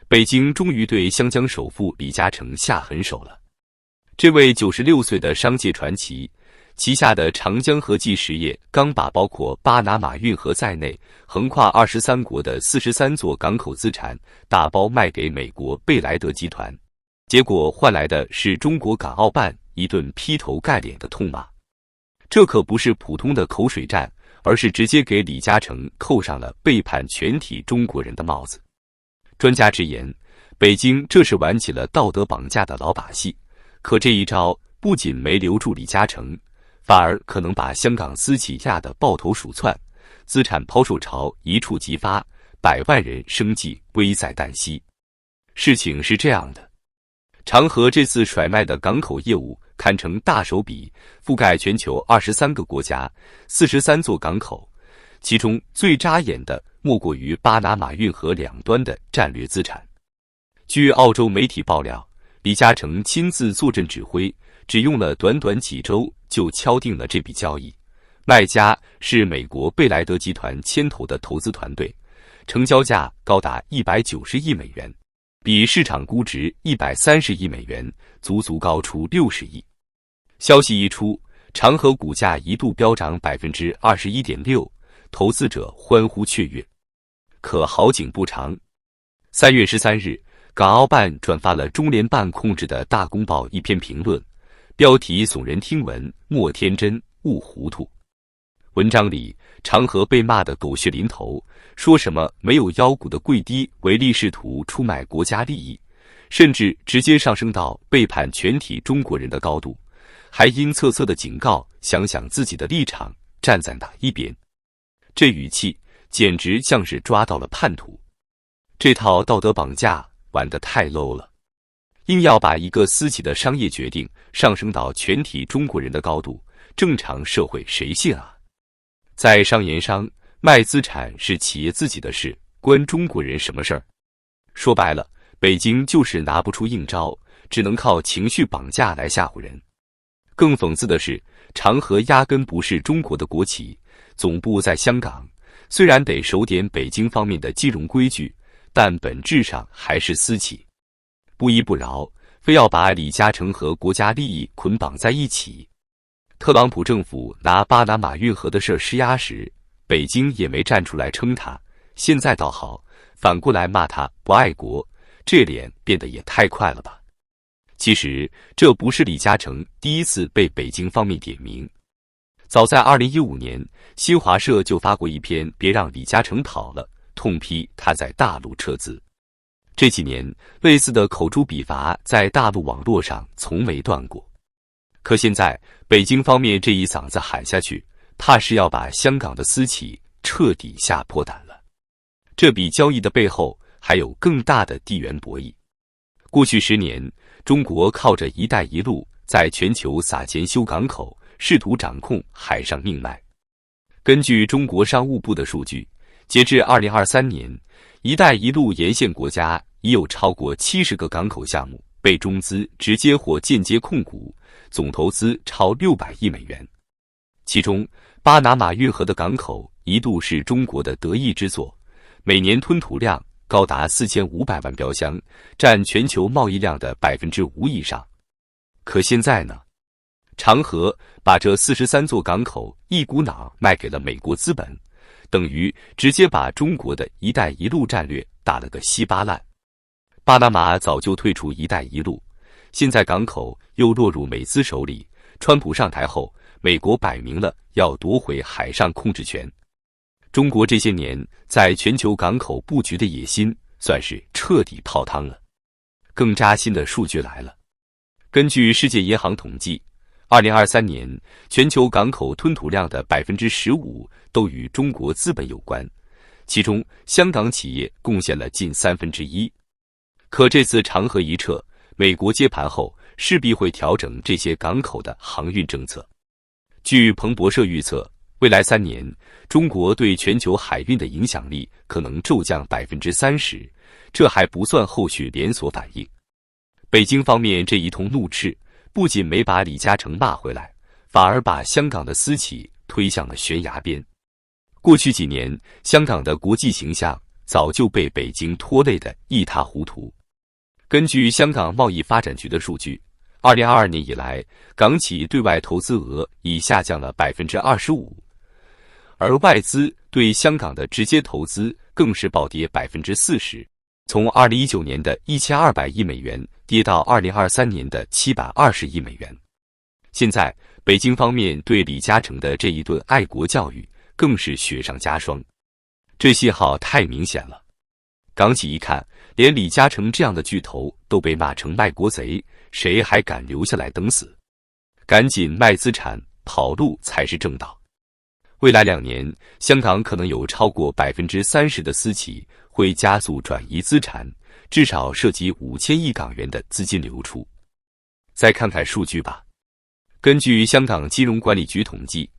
北京终于对湘江首富李嘉诚下狠手了。这位96岁的商界传奇，旗下的长江和记实业刚把包括巴拿马运河在内，横跨23国的43座港口资产打包卖给美国贝莱德集团，结果换来的是中国港澳办一顿劈头盖脸的痛骂。这可不是普通的口水战，而是直接给李嘉诚扣上了背叛全体中国人的帽子。专家直言，北京这是玩起了道德绑架的老把戏，可这一招不仅没留住李嘉诚，反而可能把香港私企压得抱头鼠窜，资产抛售潮一触即发，100万人生计危在旦夕。事情是这样的，长和这次甩卖的港口业务堪称大手笔，覆盖全球23个国家，43座港口，其中最扎眼的莫过于巴拿马运河两端的战略资产。据澳洲媒体爆料，李嘉诚亲自坐镇指挥，只用了短短几周就敲定了这笔交易。卖家是美国贝莱德集团牵头的投资团队，成交价高达190亿美元，比市场估值130亿美元足足高出60亿。消息一出，长和股价一度飙涨 21.6%， 投资者欢呼雀跃。可好景不长，3月13日，港澳办转发了中联办控制的大公报一篇评论，标题耸人听闻，莫天真，勿糊涂。文章里，长和被骂得狗血淋头，说什么没有腰骨的跪低，唯利是图，出卖国家利益，甚至直接上升到背叛全体中国人的高度，还阴恻恻地警告，想想自己的立场，站在哪一边。这语气简直像是抓到了叛徒。这套道德绑架玩得太 low 了，硬要把一个私企的商业决定上升到全体中国人的高度，正常社会谁信啊？在商言商，卖资产是企业自己的事，关中国人什么事儿？说白了，北京就是拿不出硬招，只能靠情绪绑架来吓唬人。更讽刺的是，长和压根不是中国的国企，总部在香港，虽然得守点北京方面的金融规矩，但本质上还是私企。不依不饶，非要把李嘉诚和国家利益捆绑在一起。特朗普政府拿巴拿马运河的事施压时，北京也没站出来撑他，现在倒好，反过来骂他不爱国，这脸变得也太快了吧。其实这不是李嘉诚第一次被北京方面点名，早在2015年，新华社就发过一篇别让李嘉诚跑了，痛批他在大陆撤资。这几年类似的口诛笔伐在大陆网络上从没断过。可现在北京方面这一嗓子喊下去，怕是要把香港的私企彻底吓破胆了。这笔交易的背后还有更大的地缘博弈。过去10年，中国靠着“一带一路”在全球撒钱修港口，试图掌控海上命脉。根据中国商务部的数据，截至2023年，“一带一路”沿线国家已有超过70个港口项目被中资直接或间接控股，总投资超600亿美元。其中，巴拿马运河的港口一度是中国的得意之作，每年吞吐量高达4500万标箱，占全球贸易量的5%以上。可现在呢？长和把这43座港口一股脑卖给了美国资本，等于直接把中国的一带一路战略打了个稀巴烂。巴拿马早就退出一带一路，现在港口又落入美资手里，川普上台后，美国摆明了要夺回海上控制权。中国这些年在全球港口布局的野心算是彻底泡汤了。更扎心的数据来了，根据世界银行统计，2023年全球港口吞吐量的 15% 都与中国资本有关，其中香港企业贡献了近1/3。可这次长和一撤，美国接盘后势必会调整这些港口的航运政策。据彭博社预测，未来3年，中国对全球海运的影响力可能骤降 30%， 这还不算后续连锁反应。北京方面这一通怒斥，不仅没把李嘉诚骂回来，反而把香港的私企推向了悬崖边。过去几年，香港的国际形象早就被北京拖累得一塌糊涂。根据香港贸易发展局的数据，2022年以来，港企对外投资额已下降了 25%， 而外资对香港的直接投资更是暴跌 40%， 从2019年的1200亿美元跌到2023年的720亿美元。现在，北京方面对李嘉诚的这一顿爱国教育更是雪上加霜，这信号太明显了。港企一看，连李嘉诚这样的巨头都被骂成卖国贼，谁还敢留下来等死？赶紧卖资产跑路才是正道。未来2年，香港可能有超过 30% 的私企会加速转移资产，至少涉及5000亿港元的资金流出。再看看数据吧。根据香港金融管理局统计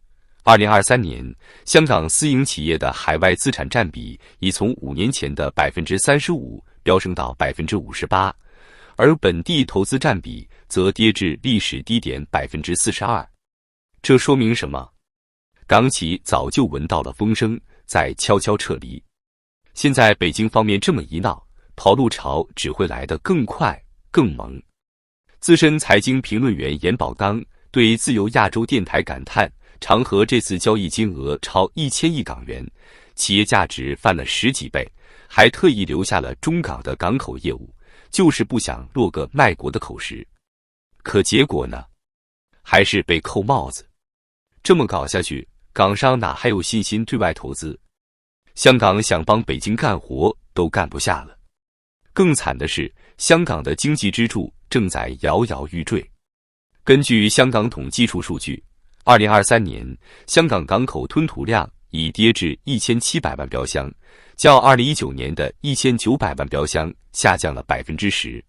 ，2023年，香港私营企业的海外资产占比已从5年前的 35% 飙升到 58%， 而本地投资占比则跌至历史低点 42%。这说明什么？港企早就闻到了风声，在悄悄撤离。现在北京方面这么一闹，跑路潮只会来得更快更猛。资深财经评论员严宝刚对自由亚洲电台感叹，长和这次交易金额超1000亿港元，企业价值翻了10几倍，还特意留下了中港的港口业务，就是不想落个卖国的口实。可结果呢？还是被扣帽子。这么搞下去，港商哪还有信心对外投资？香港想帮北京干活都干不下了。更惨的是，香港的经济支柱正在摇摇欲坠。根据香港统计处数据，2023年香港港口吞吐量已跌至1700万标箱，较2019年的1900万标箱下降了 10%。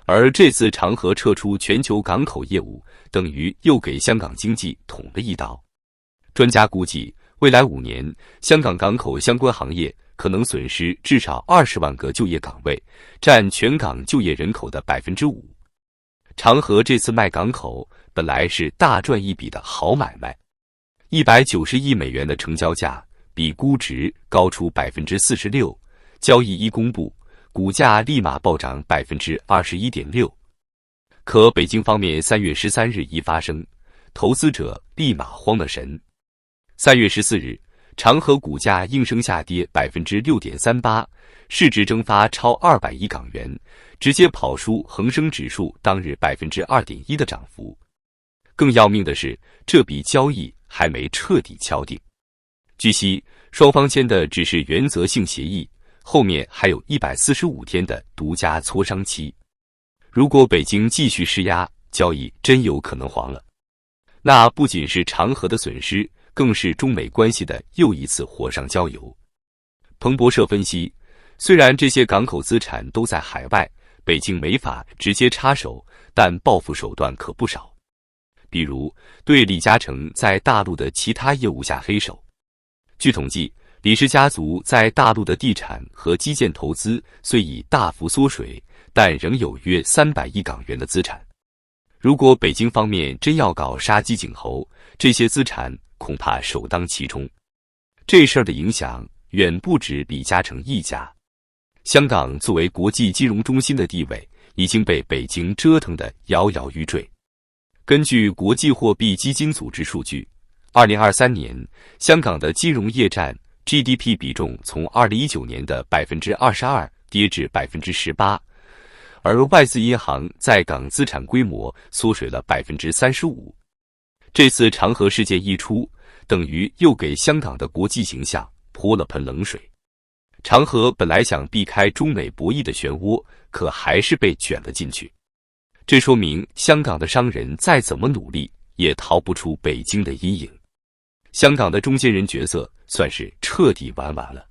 而这次长和撤出全球港口业务，等于又给香港经济捅了一刀。专家估计，未来5年，香港港口相关行业可能损失至少20万个就业岗位，占全港就业人口的 5%。长和这次卖港口本来是大赚一笔的好买卖，190亿美元的成交价比估值高出 46%， 交易一公布，股价立马暴涨 21.6%。可北京方面3月13日一发声，投资者立马慌了神。3月14日，长和股价应声下跌 6.38%， 市值蒸发超200亿港元，直接跑输恒生指数当日 2.1% 的涨幅。更要命的是，这笔交易还没彻底敲定。据悉，双方签的只是原则性协议，后面还有145天的独家磋商期。如果北京继续施压，交易真有可能黄了。那不仅是长和的损失，更是中美关系的又一次火上浇油。彭博社分析，虽然这些港口资产都在海外，北京没法直接插手，但报复手段可不少。比如对李嘉诚在大陆的其他业务下黑手。据统计，李氏家族在大陆的地产和基建投资虽已大幅缩水，但仍有约300亿港元的资产。如果北京方面真要搞杀鸡儆猴，这些资产恐怕首当其冲。这事儿的影响远不止李嘉诚一家。香港作为国际金融中心的地位已经被北京折腾得摇摇欲坠。根据国际货币基金组织数据，2023年香港的金融业占 GDP 比重从2019年的 22% 跌至 18%， 而外资银行在港资产规模缩水了 35%。这次长和事件一出，等于又给香港的国际形象泼了盆冷水。长和本来想避开中美博弈的漩涡，可还是被卷了进去。这说明香港的商人再怎么努力，也逃不出北京的阴影。香港的中间人角色算是彻底玩完了。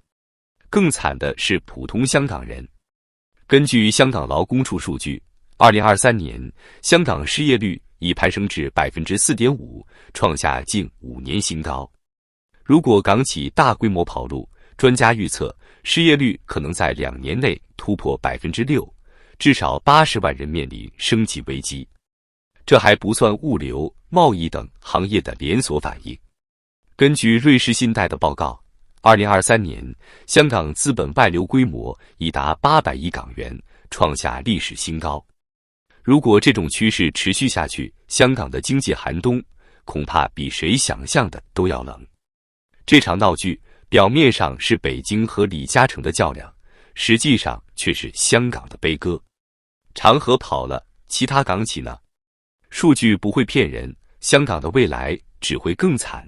更惨的是普通香港人。根据香港劳工处数据，2023年香港失业率已攀升至 4.5%， 创下近5年新高。如果港企大规模跑路，专家预测失业率可能在2年内突破 6%， 至少80万人面临生计危机。这还不算物流、贸易等行业的连锁反应。根据瑞士信贷的报告2023年，香港资本外流规模已达800亿港元，创下历史新高。如果这种趋势持续下去，香港的经济寒冬恐怕比谁想象的都要冷。这场闹剧表面上是北京和李嘉诚的较量，实际上却是香港的悲歌。长河跑了，其他港企呢？数据不会骗人，香港的未来只会更惨。